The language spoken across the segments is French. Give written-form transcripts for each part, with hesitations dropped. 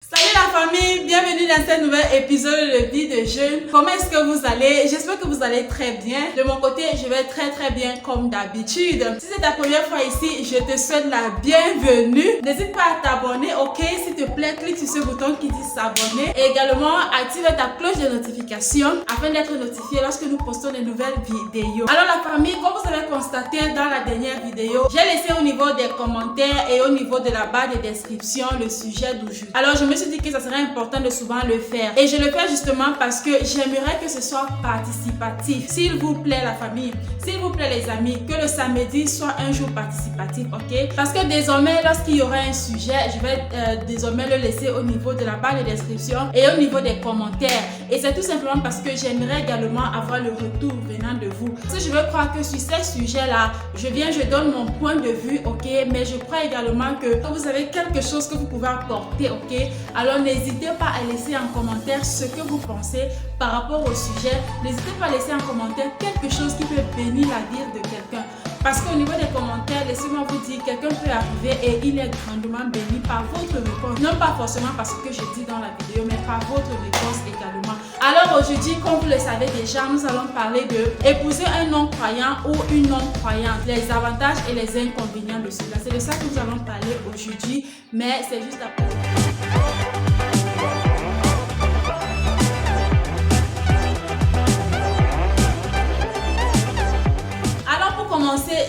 Salut la famille, bienvenue dans ce nouvel épisode de Vie de Jeune. Comment est-ce que vous allez? J'espère que vous allez très bien. De mon côté, je vais très bien comme d'habitude. Si c'est ta première fois ici, je te souhaite la bienvenue. N'hésite pas à t'abonner, ok? S'il te plaît, clique sur ce bouton qui dit s'abonner. Et également, active ta cloche de notification afin d'être notifié lorsque nous postons de nouvelles vidéos. Alors la famille, comme vous avez constaté dans la dernière vidéo, j'ai laissé au niveau des commentaires et au niveau de la barre de description le sujet d'aujourd'hui. Alors je me suis dit que ça serait important de souvent le faire. Et je le fais justement parce que j'aimerais que ce soit participatif. S'il vous plaît la famille, s'il vous plaît les amis, que le samedi soit un jour participatif, ok? Parce que désormais, lorsqu'il y aura un sujet, je vais désormais le laisser au niveau de la barre de description et au niveau des commentaires. Et c'est tout simplement parce que j'aimerais également avoir le retour venant de vous. Parce que je veux croire que sur ces sujets-là, je donne mon point de vue, ok? Mais je crois également que vous avez quelque chose que vous pouvez apporter, ok? Alors n'hésitez pas à laisser en commentaire ce que vous pensez par rapport au sujet. N'hésitez pas à laisser en commentaire quelque chose qui peut bénir la vie de quelqu'un. Parce qu'au niveau des commentaires, laissez-moi vous dire, quelqu'un peut arriver et il est grandement béni par votre réponse. Non pas forcément parce que je dis dans la vidéo, mais par votre réponse également. Alors aujourd'hui, comme vous le savez déjà, nous allons parler de épouser un non-croyant ou une non-croyante. Les avantages et les inconvénients de cela. C'est de ça que nous allons parler aujourd'hui, mais c'est juste après.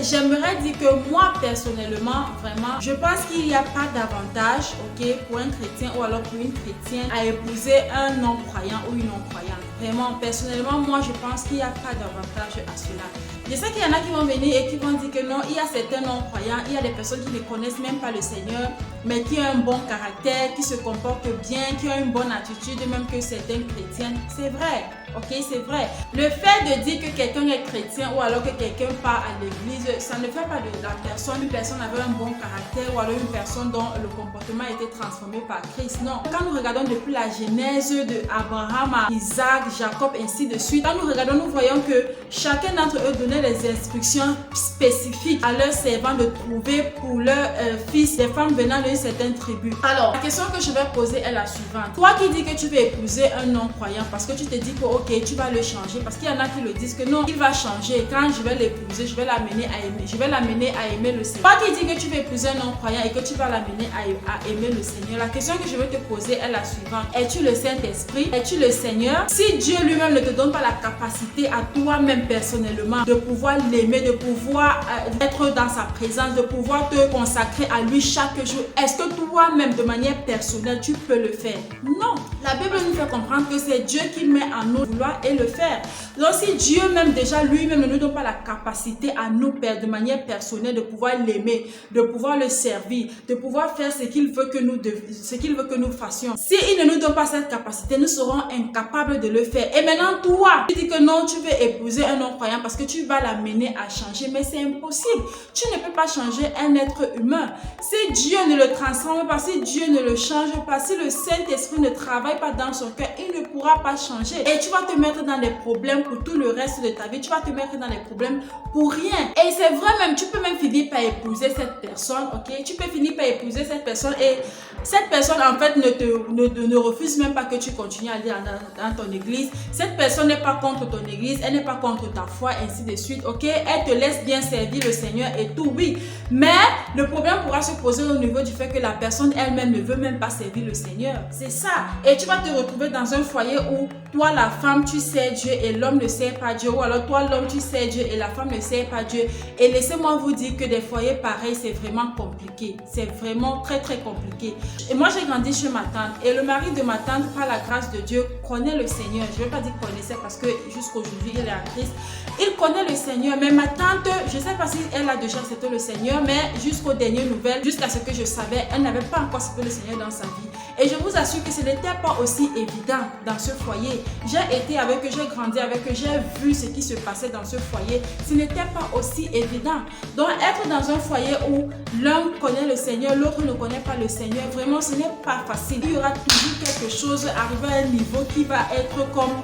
J'aimerais dire que moi personnellement, vraiment, je pense qu'il n'y a pas d'avantage, ok, pour un chrétien ou alors pour une chrétienne à épouser un non-croyant ou une non-croyante. Vraiment, personnellement, moi je pense qu'il n'y a pas d'avantage à cela. Je sais qu'il y en a qui vont venir et qui vont dire que non, il y a certains non-croyants, il y a des personnes qui ne connaissent même pas le Seigneur, mais qui ont un bon caractère, qui se comportent bien, qui ont une bonne attitude, même que certains chrétiens. C'est vrai. Ok, c'est vrai. Le fait de dire que quelqu'un est chrétien ou alors que quelqu'un part à l'église, ça ne fait pas de la personne une personne avec un bon caractère ou alors une personne dont le comportement a été transformé par Christ. Non. Quand nous regardons depuis la genèse de Abraham à Isaac, Jacob, ainsi de suite, quand nous regardons, nous voyons que chacun d'entre eux donnait des instructions spécifiques à leurs servants de trouver pour leurs fils des femmes venant d'une certaine tribu. Alors, la question que je vais poser est la suivante. Toi qui dis que tu veux épouser un non-croyant parce que tu te dis que ok, tu vas le changer, parce qu'il y en a qui le disent que non, il va changer. Quand je vais l'épouser, je vais l'amener à aimer. Je vais l'amener à aimer le Seigneur. Toi qui dis que tu veux épouser un non-croyant et que tu vas l'amener à aimer le Seigneur, la question que je vais te poser est la suivante. Es-tu le Saint-Esprit? Es-tu le Seigneur? Si Dieu lui-même ne te donne pas la capacité à toi-même personnellement de pouvoir l'aimer, de pouvoir être dans sa présence, de pouvoir te consacrer à lui chaque jour, est-ce que toi-même, de manière personnelle, tu peux le faire? Non. La Bible nous fait comprendre que c'est Dieu qui met en nous vouloir et le faire. Donc si Dieu même déjà lui-même ne nous donne pas la capacité à nous de manière personnelle de pouvoir l'aimer, de pouvoir le servir, de pouvoir faire ce qu'il veut que nous fassions. Si il ne nous donne pas cette capacité, nous serons incapables de le faire. Et maintenant toi, tu dis que non, tu veux épouser un non-croyant parce que tu vas l'amener à changer, mais c'est impossible. Tu ne peux pas changer un être humain. Si Dieu ne le transforme pas, si Dieu ne le change pas, si le Saint-Esprit ne travaille pas dans son cœur, il ne pourra pas changer. Et tu vas te mettre dans des problèmes pour tout le reste de ta vie. Tu vas te mettre dans des problèmes pour rien. Et c'est vrai même, tu peux même finir par épouser cette personne, ok? Tu peux finir par épouser cette personne et cette personne en fait ne refuse même pas que tu continues à aller dans ton église. Cette personne n'est pas contre ton église, elle n'est pas contre ta foi, ainsi de suite, ok? Elle te laisse bien servir le Seigneur et tout, oui. Mais le problème pourra se poser au niveau du fait que la personne elle-même ne veut même pas servir le Seigneur. C'est ça. Et tu vas te retrouver dans un foyer où toi la femme tu sers Dieu et l'homme ne sert pas Dieu, ou alors toi l'homme tu sers Dieu et la femme ne sert pas Dieu. Et laissez-moi vous dire que des foyers pareils c'est vraiment compliqué. C'est vraiment très compliqué. Et moi j'ai grandi chez ma tante et le mari de ma tante, par la grâce de Dieu, connaît le Seigneur. Je ne vais pas dire connaissait parce que jusqu'aujourd'hui il est en Christ. Il connaît le Seigneur, mais ma tante, je ne sais pas si elle a déjà accepté le Seigneur, mais jusqu'aux dernières nouvelles, jusqu'à ce que je savais, elle n'avait pas encore accepté le Seigneur dans sa vie. Et je vous assure que ce n'était pas aussi évident dans ce foyer. J'ai été avec eux, j'ai grandi avec eux, j'ai vu ce qui se passait dans ce foyer. Ce n'était pas aussi évident. Donc être dans un foyer où l'un connaît le Seigneur, l'autre ne connaît pas le Seigneur, vraiment ce n'est pas facile. Il y aura toujours quelque chose, arrivé à un niveau qui va être comme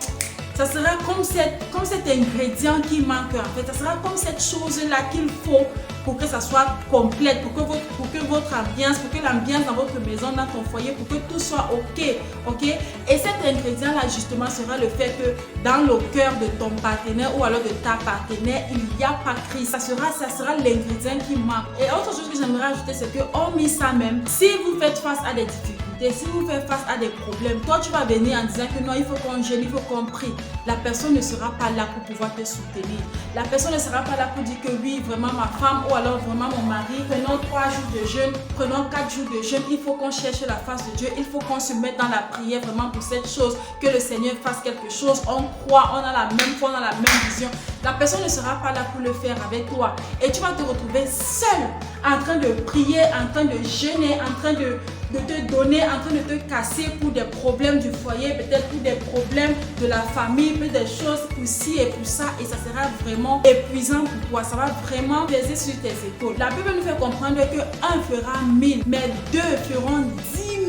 Ça sera comme cet ingrédient qui manque en fait. Ça sera comme cette chose-là qu'il faut pour que ça soit complète, pour que votre ambiance, pour que l'ambiance dans votre maison, dans ton foyer, pour que tout soit ok. Et cet ingrédient-là justement sera le fait que dans le cœur de ton partenaire ou alors de ta partenaire, il n'y a pas Christ. Ça sera l'ingrédient qui manque. Et autre chose que j'aimerais ajouter, c'est que hormis ça même, si vous faites face à des difficultés, si vous faites face à des problèmes, toi tu vas venir en disant que non, il faut qu'on jeûne, il faut qu'on prie. La personne ne sera pas là pour pouvoir te soutenir. La personne ne sera pas là pour dire que oui, vraiment ma femme ou alors vraiment mon mari, prenons 3 jours de jeûne, prenons 4 jours de jeûne, il faut qu'on cherche la face de Dieu, il faut qu'on se mette dans la prière vraiment pour cette chose, que le Seigneur fasse quelque chose. On croit, on a la même foi, on a la même vision. La personne ne sera pas là pour le faire avec toi. Et tu vas te retrouver seul en train de prier, en train de jeûner, en train de te donner, en train de te casser pour des problèmes du foyer, peut-être pour des problèmes de la famille, peut-être des choses pour ci et pour ça, et ça sera vraiment épuisant pour toi, ça va vraiment peser sur tes épaules. La Bible nous fait comprendre que 1 fera 1000, mais 2 feront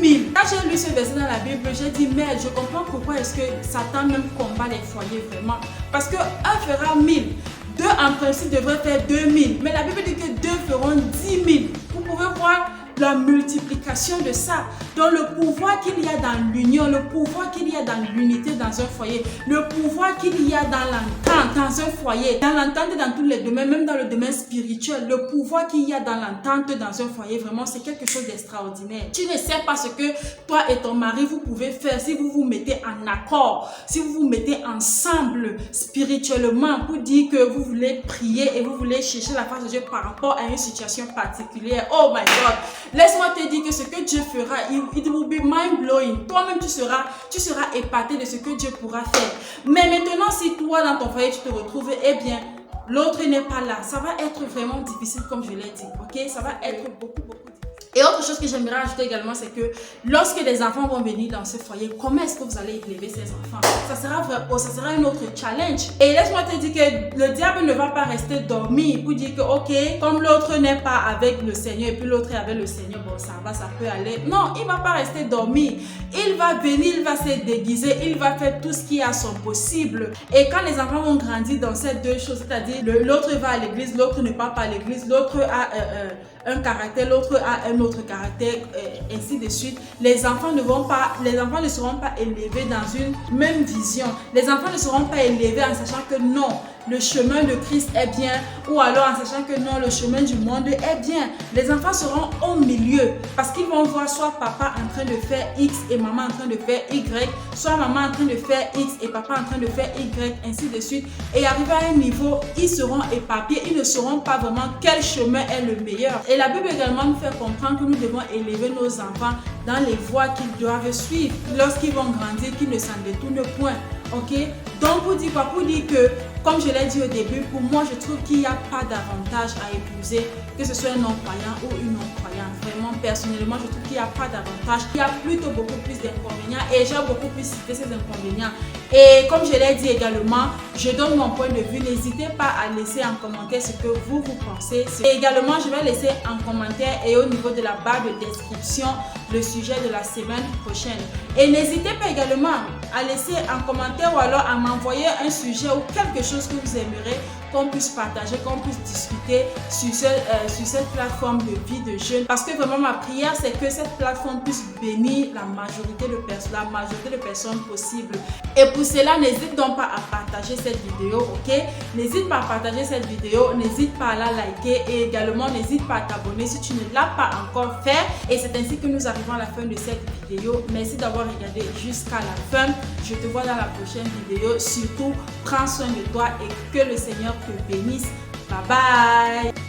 10 000. Quand j'ai lu ce verset dans la Bible, j'ai dit merde, je comprends pourquoi est-ce que Satan même combat les foyers vraiment, parce que 1 fera 1000, 2 en principe devrait faire 2000, mais la Bible dit que 2 feront 10 000. Vous pouvez voir la multiplication de ça. Donc le pouvoir qu'il y a dans l'union, le pouvoir qu'il y a dans l'unité dans un foyer, le pouvoir qu'il y a dans l'entente dans un foyer, dans l'entente dans tous les domaines, même dans le domaine spirituel, le pouvoir qu'il y a dans l'entente dans un foyer, vraiment c'est quelque chose d'extraordinaire. Tu ne sais pas ce que toi et ton mari vous pouvez faire si vous vous mettez en accord, si vous vous mettez ensemble spirituellement pour dire que vous voulez prier et vous voulez chercher la face de Dieu par rapport à une situation particulière. Oh my God! Laisse-moi te dire que ce que Dieu fera, it will be mind-blowing. Toi-même, tu seras épaté de ce que Dieu pourra faire. Mais maintenant, si toi, dans ton foyer, tu te retrouves, eh bien, l'autre n'est pas là. Ça va être vraiment difficile, comme je l'ai dit. Ok? Ça va être beaucoup difficile. Et autre chose que j'aimerais ajouter également, c'est que lorsque les enfants vont venir dans ce foyer, comment est-ce que vous allez élever ces enfants? Ça sera un autre challenge. Et laisse-moi te dire que le diable ne va pas rester dormi pour dire que ok, comme l'autre n'est pas avec le Seigneur et puis l'autre est avec le Seigneur, bon ça va, ça peut aller. Non, il ne va pas rester dormi. Il va venir, il va se déguiser, il va faire tout ce qui est à son possible. Et quand les enfants vont grandir dans ces deux choses, c'est-à-dire l'autre va à l'église, l'autre ne part pas à l'église, l'autre a un caractère, l'autre a un autre caractère, ainsi de suite. Les enfants ne seront pas élevés dans une même vision. Les enfants ne seront pas élevés en sachant que non, le chemin de Christ est bien, ou alors en sachant que non, le chemin du monde est bien. Les enfants seront au milieu parce qu'ils vont voir soit papa en train de faire X et maman en train de faire Y, soit maman en train de faire X et papa en train de faire Y, ainsi de suite. Et arrivé à un niveau, ils seront éparpillés, ils ne sauront pas vraiment quel chemin est le meilleur. Et la Bible également nous fait comprendre que nous devons élever nos enfants dans les voies qu'ils doivent suivre lorsqu'ils vont grandir, qu'ils ne s'en détournent point. Ok? Donc pour dire quoi? Pour dire que, comme je l'ai dit au début, pour moi je trouve qu'il n'y a pas d'avantage à épouser, que ce soit un non-croyant ou une non-croyante. Vraiment, personnellement, je trouve qu'il n'y a pas d'avantage. Il y a plutôt beaucoup plus d'inconvénients et j'ai beaucoup plus cité ces inconvénients. Et comme je l'ai dit également, je donne mon point de vue. N'hésitez pas à laisser en commentaire ce que vous pensez. Et également, je vais laisser en commentaire et au niveau de la barre de description le sujet de la semaine prochaine. Et n'hésitez pas également à laisser en commentaire ou alors à m'envoyer un sujet ou quelque chose que vous aimeriez qu'on puisse partager, qu'on puisse discuter sur cette plateforme de vie de jeûne. Parce que vraiment ma prière, c'est que cette plateforme puisse bénir la majorité de personnes possibles. Et pour cela, n'hésite donc pas à partager cette vidéo, ok? N'hésite pas à partager cette vidéo, n'hésite pas à la liker et également n'hésite pas à t'abonner si tu ne l'as pas encore fait. Et c'est ainsi que nous arrivons à la fin de cette vidéo. Merci d'avoir regardé jusqu'à la fin. Je te vois dans la prochaine vidéo. Surtout, prends soin de toi et que le Seigneur te bénisse. Bye bye!